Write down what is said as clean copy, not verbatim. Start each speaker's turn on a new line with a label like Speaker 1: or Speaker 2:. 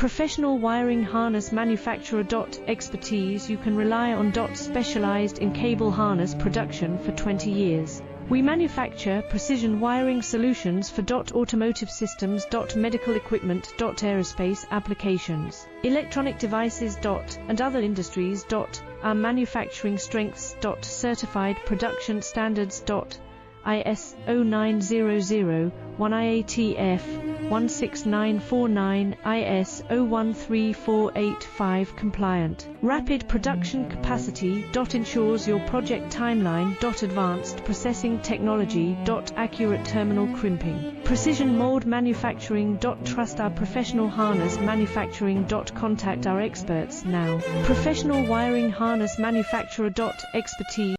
Speaker 1: Professional wiring harness manufacturer. Expertise. You can rely on. Specialized in cable harness production for 20 years. We manufacture precision wiring solutions for. Automotive systems. Medical equipment. Aerospace applications. Electronic devices. And other industries. Our manufacturing strengths. Certified production standards. ISO 9001 IATF 16949 ISO 13485 compliant. Rapid production capacity. Ensures your project timeline. Advanced processing technology. Accurate terminal crimping. Precision mold manufacturing. Trust our professional harness manufacturing. Contact our experts now. Professional wiring harness manufacturer. Expertise.